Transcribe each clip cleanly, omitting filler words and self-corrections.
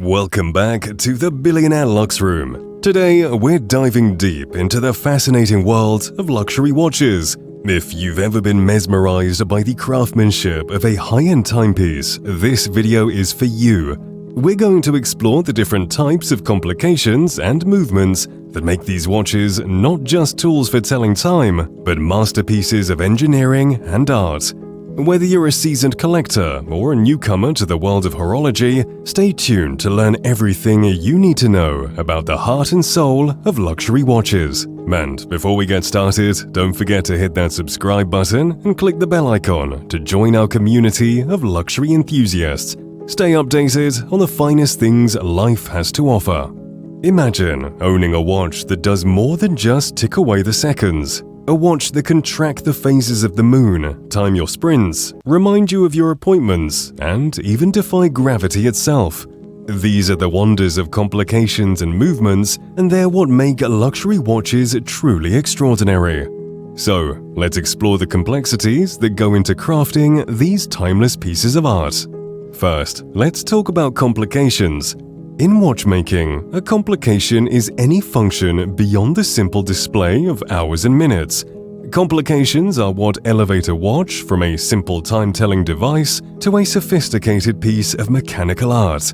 Welcome back to the Billionaire Luxe Room. Today, we're diving deep into the fascinating world of luxury watches. If you've ever been mesmerized by the craftsmanship of a high-end timepiece, this video is for you. We're going to explore the different types of complications and movements that make these watches not just tools for telling time, but masterpieces of engineering and art. Whether you're a seasoned collector or a newcomer to the world of horology, stay tuned to learn everything you need to know about the heart and soul of luxury watches. And before we get started, don't forget to hit that subscribe button and click the bell icon to join our community of luxury enthusiasts. Stay updated on the finest things life has to offer. Imagine owning a watch that does more than just tick away the seconds. A watch that can track the phases of the moon, time your sprints, remind you of your appointments, and even defy gravity itself. These are the wonders of complications and movements, and they're what make luxury watches truly extraordinary. So, let's explore the complexities that go into crafting these timeless pieces of art. First, let's talk about complications. In watchmaking, a complication is any function beyond the simple display of hours and minutes. Complications are what elevate a watch from a simple time-telling device to a sophisticated piece of mechanical art.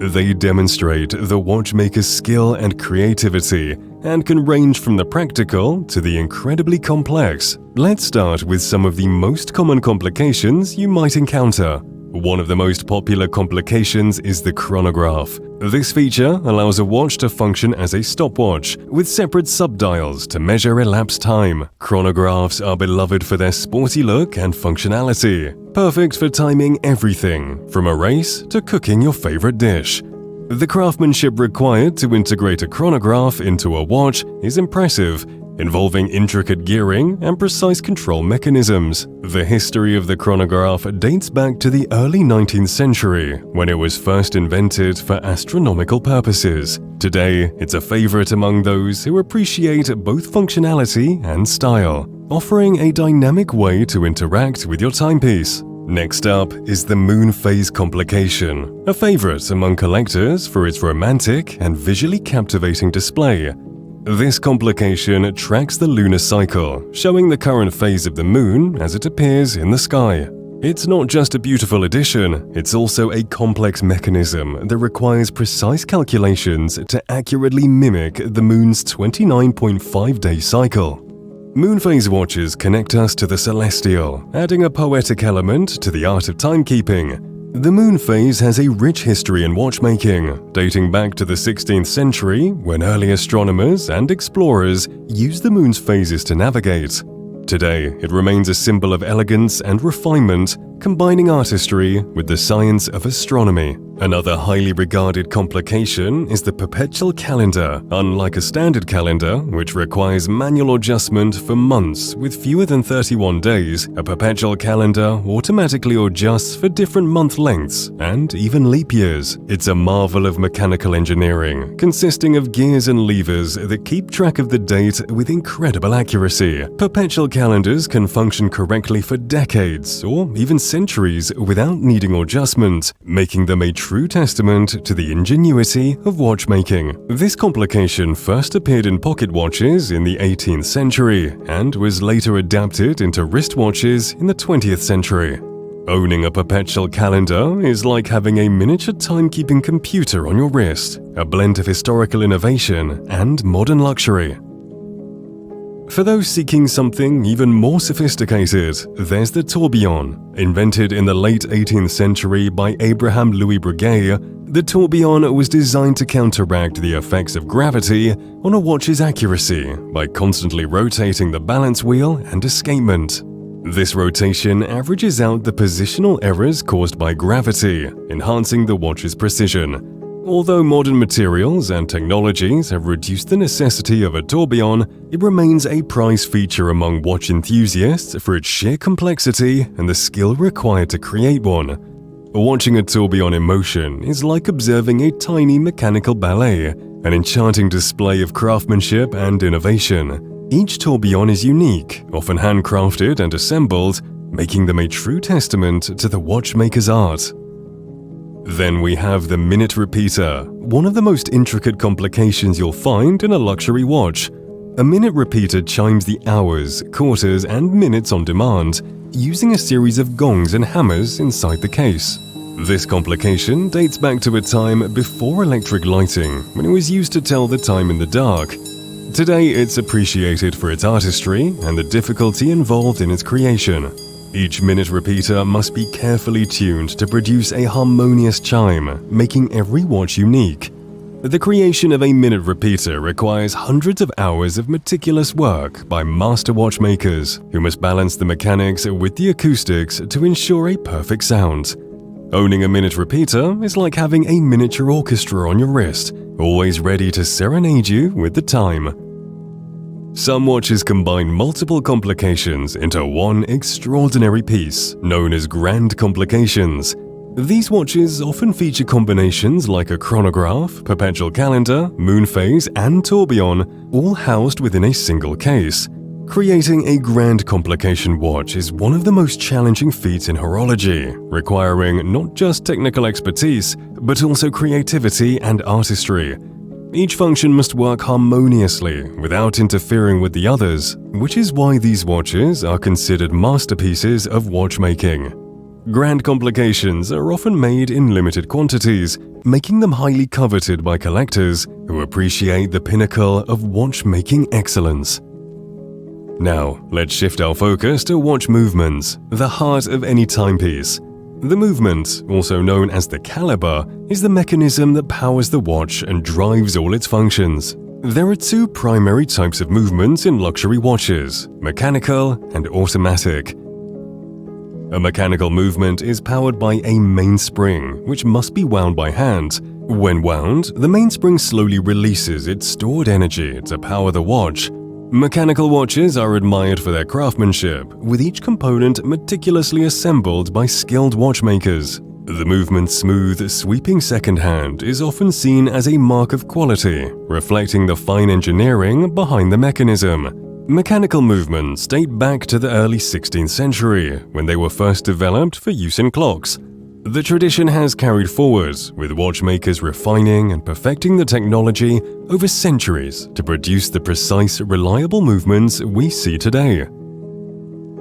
They demonstrate the watchmaker's skill and creativity and can range from the practical to the incredibly complex. Let's start with some of the most common complications you might encounter. One of the most popular complications is the chronograph. This feature allows a watch to function as a stopwatch, with separate subdials to measure elapsed time. Chronographs are beloved for their sporty look and functionality, perfect for timing everything, from a race to cooking your favorite dish. The craftsmanship required to integrate a chronograph into a watch is impressive, involving intricate gearing and precise control mechanisms. The history of the chronograph dates back to the early 19th century, when it was first invented for astronomical purposes. Today, it's a favorite among those who appreciate both functionality and style, offering a dynamic way to interact with your timepiece. Next up is the moon phase complication, a favorite among collectors for its romantic and visually captivating display. This complication tracks the lunar cycle, showing the current phase of the moon as it appears in the sky. It's not just a beautiful addition, it's also a complex mechanism that requires precise calculations to accurately mimic the moon's 29.5-day cycle. Moon phase watches connect us to the celestial, adding a poetic element to the art of timekeeping. The moon phase has a rich history in watchmaking, dating back to the 16th century when early astronomers and explorers used the moon's phases to navigate. Today, it remains a symbol of elegance and refinement, combining artistry with the science of astronomy. Another highly regarded complication is the perpetual calendar. Unlike a standard calendar, which requires manual adjustment for months with fewer than 31 days, a perpetual calendar automatically adjusts for different month lengths and even leap years. It's a marvel of mechanical engineering, consisting of gears and levers that keep track of the date with incredible accuracy. Perpetual calendars can function correctly for decades or even centuries without needing adjustment, making them a true testament to the ingenuity of watchmaking. This complication first appeared in pocket watches in the 18th century and was later adapted into wristwatches in the 20th century. Owning a perpetual calendar is like having a miniature timekeeping computer on your wrist, a blend of historical innovation and modern luxury. For those seeking something even more sophisticated, there's the tourbillon. Invented in the late 18th century by Abraham Louis Breguet, the tourbillon was designed to counteract the effects of gravity on a watch's accuracy by constantly rotating the balance wheel and escapement. This rotation averages out the positional errors caused by gravity, enhancing the watch's precision. Although modern materials and technologies have reduced the necessity of a tourbillon, it remains a prized feature among watch enthusiasts for its sheer complexity and the skill required to create one. Watching a tourbillon in motion is like observing a tiny mechanical ballet, an enchanting display of craftsmanship and innovation. Each tourbillon is unique, often handcrafted and assembled, making them a true testament to the watchmaker's art. Then we have the minute repeater, one of the most intricate complications you'll find in a luxury watch. A minute repeater chimes the hours, quarters, and minutes on demand, using a series of gongs and hammers inside the case. This complication dates back to a time before electric lighting, when it was used to tell the time in the dark. Today, it's appreciated for its artistry and the difficulty involved in its creation. Each minute repeater must be carefully tuned to produce a harmonious chime, making every watch unique. The creation of a minute repeater requires hundreds of hours of meticulous work by master watchmakers, who must balance the mechanics with the acoustics to ensure a perfect sound. Owning a minute repeater is like having a miniature orchestra on your wrist, always ready to serenade you with the time. Some watches combine multiple complications into one extraordinary piece, known as grand complications. These watches often feature combinations like a chronograph, perpetual calendar, moon phase, and tourbillon, all housed within a single case. Creating a grand complication watch is one of the most challenging feats in horology, requiring not just technical expertise, but also creativity and artistry. Each function must work harmoniously without interfering with the others, which is why these watches are considered masterpieces of watchmaking. Grand complications are often made in limited quantities, making them highly coveted by collectors who appreciate the pinnacle of watchmaking excellence. Now, let's shift our focus to watch movements, the heart of any timepiece. The movement, also known as the caliber, is the mechanism that powers the watch and drives all its functions. There are two primary types of movements in luxury watches: mechanical and automatic. A mechanical movement is powered by a mainspring, which must be wound by hand. When wound, the mainspring slowly releases its stored energy to power the watch. Mechanical watches are admired for their craftsmanship, with each component meticulously assembled by skilled watchmakers. The movement's smooth, sweeping second hand is often seen as a mark of quality, reflecting the fine engineering behind the mechanism. Mechanical movements date back to the early 16th century, when they were first developed for use in clocks. The tradition has carried forward, with watchmakers refining and perfecting the technology over centuries to produce the precise, reliable movements we see today.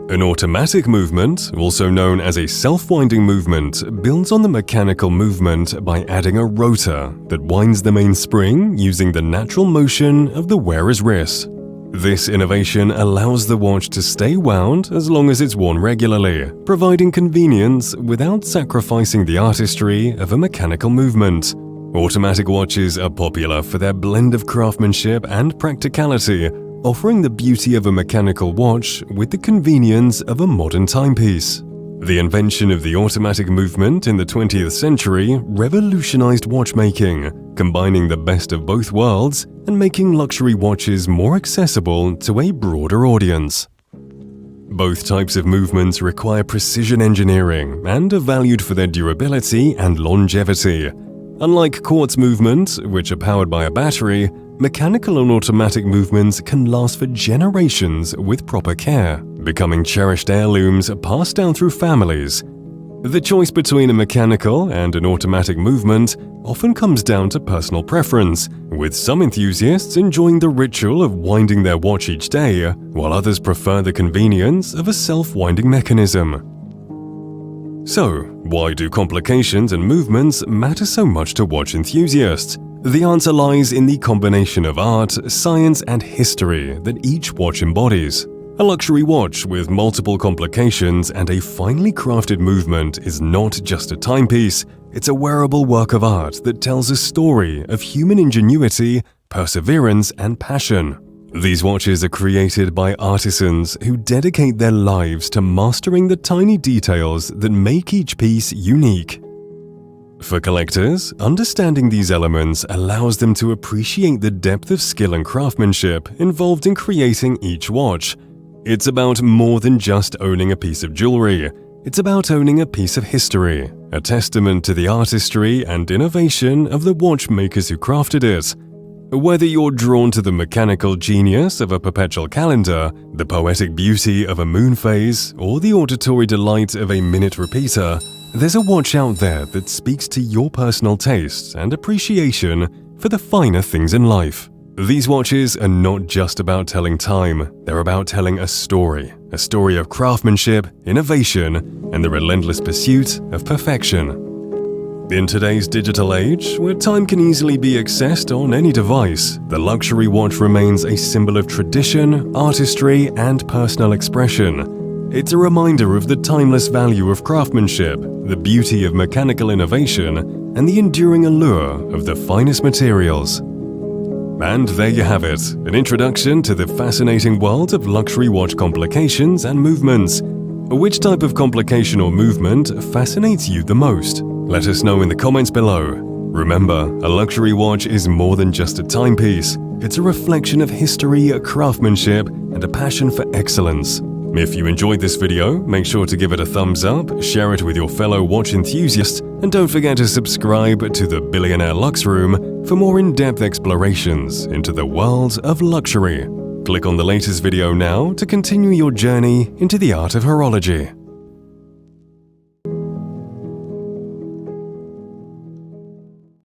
An automatic movement, also known as a self-winding movement, builds on the mechanical movement by adding a rotor that winds the mainspring using the natural motion of the wearer's wrist. This innovation allows the watch to stay wound as long as it's worn regularly, providing convenience without sacrificing the artistry of a mechanical movement. Automatic watches are popular for their blend of craftsmanship and practicality, offering the beauty of a mechanical watch with the convenience of a modern timepiece. The invention of the automatic movement in the 20th century revolutionized watchmaking, combining the best of both worlds and making luxury watches more accessible to a broader audience. Both types of movements require precision engineering and are valued for their durability and longevity. Unlike quartz movements, which are powered by a battery, mechanical and automatic movements can last for generations with proper care, becoming cherished heirlooms passed down through families. The choice between a mechanical and an automatic movement often comes down to personal preference, with some enthusiasts enjoying the ritual of winding their watch each day, while others prefer the convenience of a self-winding mechanism. So, why do complications and movements matter so much to watch enthusiasts? The answer lies in the combination of art, science, and history that each watch embodies. A luxury watch with multiple complications and a finely crafted movement is not just a timepiece, it's a wearable work of art that tells a story of human ingenuity, perseverance, and passion. These watches are created by artisans who dedicate their lives to mastering the tiny details that make each piece unique. For collectors, understanding these elements allows them to appreciate the depth of skill and craftsmanship involved in creating each watch. It's about more than just owning a piece of jewelry. It's about owning a piece of history, a testament to the artistry and innovation of the watchmakers who crafted it. Whether you're drawn to the mechanical genius of a perpetual calendar, the poetic beauty of a moon phase, or the auditory delight of a minute repeater, there's a watch out there that speaks to your personal tastes and appreciation for the finer things in life. These watches are not just about telling time, they're about telling a story of craftsmanship, innovation, and the relentless pursuit of perfection. In today's digital age, where time can easily be accessed on any device, the luxury watch remains a symbol of tradition, artistry, and personal expression. It's a reminder of the timeless value of craftsmanship, the beauty of mechanical innovation, and the enduring allure of the finest materials. And there you have it, an introduction to the fascinating world of luxury watch complications and movements. Which type of complication or movement fascinates you the most? Let us know in the comments below. Remember, a luxury watch is more than just a timepiece. It's a reflection of history, craftsmanship, and a passion for excellence. If you enjoyed this video, make sure to give it a thumbs up, share it with your fellow watch enthusiasts, and don't forget to subscribe to the Billionaire Luxe Room for more in-depth explorations into the world of luxury. Click on the latest video now to continue your journey into the art of horology.